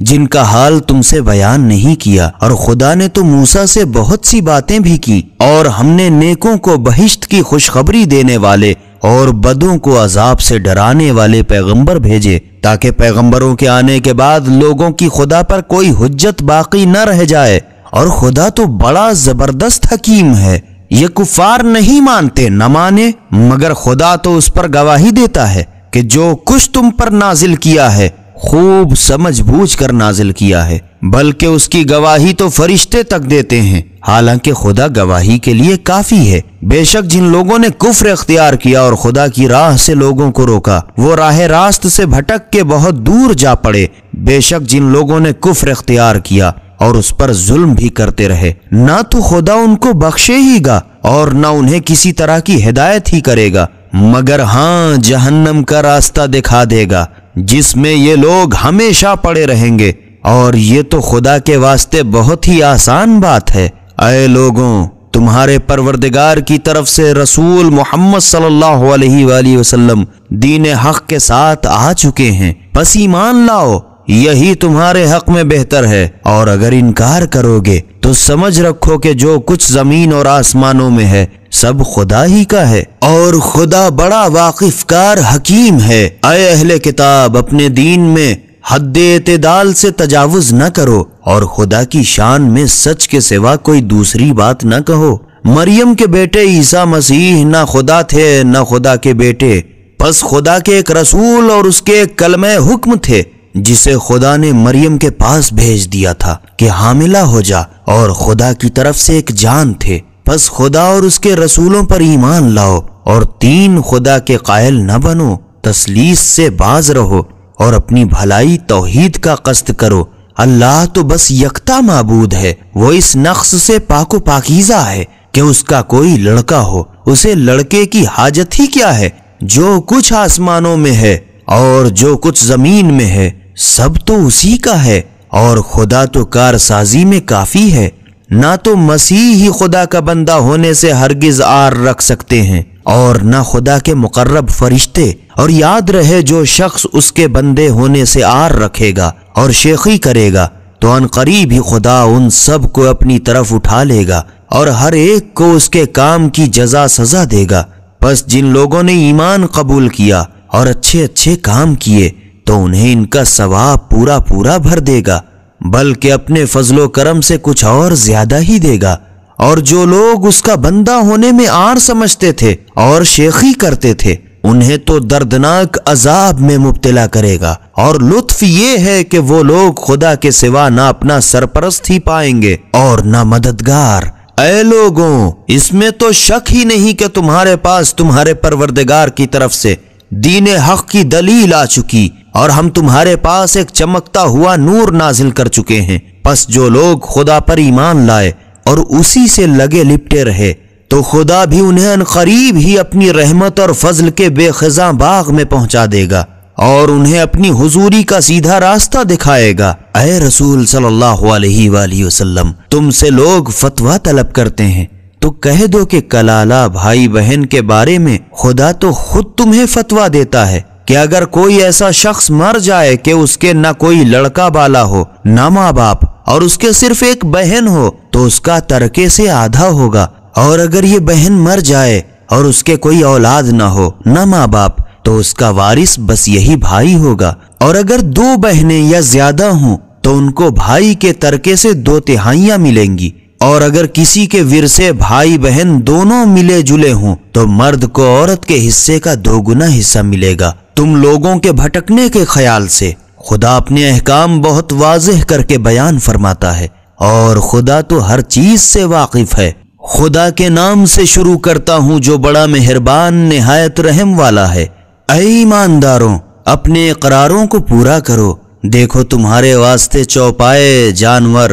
جن کا حال تم سے بیان نہیں کیا، اور خدا نے تو موسیٰ سے بہت سی باتیں بھی کی، اور ہم نے نیکوں کو بہشت کی خوشخبری دینے والے اور بدوں کو عذاب سے ڈرانے والے پیغمبر بھیجے، تاکہ پیغمبروں کے آنے کے بعد لوگوں کی خدا پر کوئی حجت باقی نہ رہ جائے۔ اور خدا تو بڑا زبردست حکیم ہے۔ یہ کفار نہیں مانتے، نہ مانے، مگر خدا تو اس پر گواہی دیتا ہے کہ جو کچھ تم پر نازل کیا ہے خوب سمجھ بوجھ کر نازل کیا ہے، بلکہ اس کی گواہی تو فرشتے تک دیتے ہیں، حالانکہ خدا گواہی کے لیے کافی ہے۔ بے شک جن لوگوں نے کفر اختیار کیا اور خدا کی راہ سے لوگوں کو روکا، وہ راہ راست سے بھٹک کے بہت دور جا پڑے۔ بے شک جن لوگوں نے کفر اختیار کیا اور اس پر ظلم بھی کرتے رہے، نہ تو خدا ان کو بخشے ہی گا اور نہ انہیں کسی طرح کی ہدایت ہی کرے گا، مگر ہاں جہنم کا راستہ دکھا دے گا جس میں یہ لوگ ہمیشہ پڑے رہیں گے، اور یہ تو خدا کے واسطے بہت ہی آسان بات ہے۔ اے لوگوں، تمہارے پروردگار کی طرف سے رسول محمد صلی اللہ علیہ وآلہ وسلم دین حق کے ساتھ آ چکے ہیں، پس ایمان لاؤ، یہی تمہارے حق میں بہتر ہے، اور اگر انکار کرو گے تو سمجھ رکھو کہ جو کچھ زمین اور آسمانوں میں ہے سب خدا ہی کا ہے، اور خدا بڑا واقف کار حکیم ہے۔ اے اہل کتاب، اپنے دین میں حد اعتدال سے تجاوز نہ کرو، اور خدا کی شان میں سچ کے سوا کوئی دوسری بات نہ کہو۔ مریم کے بیٹے عیسیٰ مسیح نہ خدا تھے نہ خدا کے بیٹے، پس خدا کے ایک رسول اور اس کے ایک کلمہ حکم تھے، جسے خدا نے مریم کے پاس بھیج دیا تھا کہ حاملہ ہو جا، اور خدا کی طرف سے ایک جان تھے۔ پس خدا اور اس کے رسولوں پر ایمان لاؤ، اور تین خدا کے قائل نہ بنو، تثلیث سے باز رہو، اور اپنی بھلائی توحید کا قصد کرو۔ اللہ تو بس یکتا معبود ہے، وہ اس نقص سے پاک و پاکیزہ ہے کہ اس کا کوئی لڑکا ہو، اسے لڑکے کی حاجت ہی کیا ہے؟ جو کچھ آسمانوں میں ہے اور جو کچھ زمین میں ہے سب تو اسی کا ہے، اور خدا تو کارسازی میں کافی ہے۔ نہ تو مسیح ہی خدا کا بندہ ہونے سے ہرگز آر رکھ سکتے ہیں، اور نہ خدا کے مقرب فرشتے، اور یاد رہے جو شخص اس کے بندے ہونے سے آر رکھے گا اور شیخی کرے گا تو ان قریب ہی خدا ان سب کو اپنی طرف اٹھا لے گا، اور ہر ایک کو اس کے کام کی جزا سزا دے گا۔ پس جن لوگوں نے ایمان قبول کیا اور اچھے اچھے کام کیے تو انہیں ان کا ثواب پورا پورا بھر دے گا، بلکہ اپنے فضل و کرم سے کچھ اور زیادہ ہی دے گا۔ اور جو لوگ اس کا بندہ ہونے میں آر سمجھتے تھے اور شیخی کرتے تھے، انہیں تو دردناک عذاب میں مبتلا کرے گا۔ اور لطف یہ ہے کہ وہ لوگ خدا کے سوا نہ اپنا سرپرست ہی پائیں گے اور نہ مددگار۔ اے لوگوں، اس میں تو شک ہی نہیں کہ تمہارے پاس تمہارے پروردگار کی طرف سے دین حق کی دلیل آ چکی، اور ہم تمہارے پاس ایک چمکتا ہوا نور نازل کر چکے ہیں۔ پس جو لوگ خدا پر ایمان لائے اور اسی سے لگے لپٹے رہے تو خدا بھی انہیں عنقریب ہی اپنی رحمت اور فضل کے بے خزاں باغ میں پہنچا دے گا، اور انہیں اپنی حضوری کا سیدھا راستہ دکھائے گا۔ اے رسول صلی اللہ علیہ وآلہ وسلم، تم سے لوگ فتویٰ طلب کرتے ہیں تو کہہ دو کہ کلالہ بھائی بہن کے بارے میں خدا تو خود تمہیں فتویٰ دیتا ہے کہ اگر کوئی ایسا شخص مر جائے کہ اس کے نہ کوئی لڑکا بالا ہو نہ ماں باپ، اور اس کے صرف ایک بہن ہو، تو اس کا ترکے سے آدھا ہوگا، اور اگر یہ بہن مر جائے اور اس کے کوئی اولاد نہ ہو نہ ماں باپ، تو اس کا وارث بس یہی بھائی ہوگا، اور اگر دو بہنیں یا زیادہ ہوں تو ان کو بھائی کے ترکے سے 2/3 ملیں گی، اور اگر کسی کے ورثے بھائی بہن دونوں ملے جلے ہوں تو مرد کو عورت کے حصے کا 2 گنا حصہ ملے گا۔ تم لوگوں کے بھٹکنے کے خیال سے خدا اپنے احکام بہت واضح کر کے بیان فرماتا ہے، اور خدا تو ہر چیز سے واقف ہے۔ خدا کے نام سے شروع کرتا ہوں جو بڑا مہربان نہایت رحم والا ہے۔ اے ایمانداروں، اپنے اقراروں کو پورا کرو۔ دیکھو تمہارے واسطے چوپائے جانور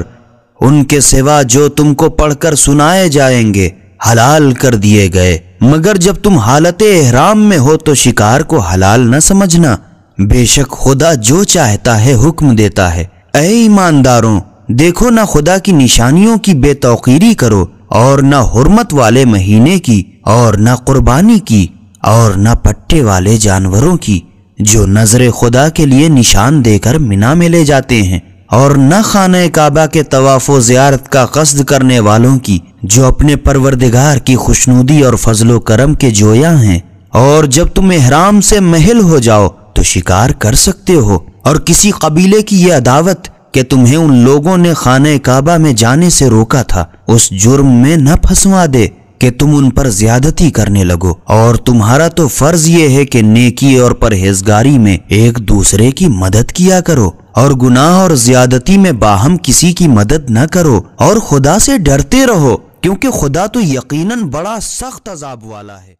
ان کے سوا جو تم کو پڑھ کر سنائے جائیں گے حلال کر دیے گئے، مگر جب تم حالت احرام میں ہو تو شکار کو حلال نہ سمجھنا، بے شک خدا جو چاہتا ہے حکم دیتا ہے۔ اے ایمانداروں، دیکھو نہ خدا کی نشانیوں کی بے توقیری کرو، اور نہ حرمت والے مہینے کی، اور نہ قربانی کی، اور نہ پٹے والے جانوروں کی جو نظر خدا کے لیے نشان دے کر منا میں لے جاتے ہیں، اور نہ خانہ کعبہ کے طواف و زیارت کا قصد کرنے والوں کی، جو اپنے پروردگار کی خوشنودی اور فضل و کرم کے جویا ہیں۔ اور جب تم احرام سے محل ہو جاؤ تو شکار کر سکتے ہو، اور کسی قبیلے کی یہ عداوت کہ تمہیں ان لوگوں نے خانہ کعبہ میں جانے سے روکا تھا، اس جرم میں نہ پھنسوا دے کہ تم ان پر زیادتی کرنے لگو۔ اور تمہارا تو فرض یہ ہے کہ نیکی اور پرہیزگاری میں ایک دوسرے کی مدد کیا کرو، اور گناہ اور زیادتی میں باہم کسی کی مدد نہ کرو، اور خدا سے ڈرتے رہو، کیونکہ خدا تو یقیناً بڑا سخت عذاب والا ہے۔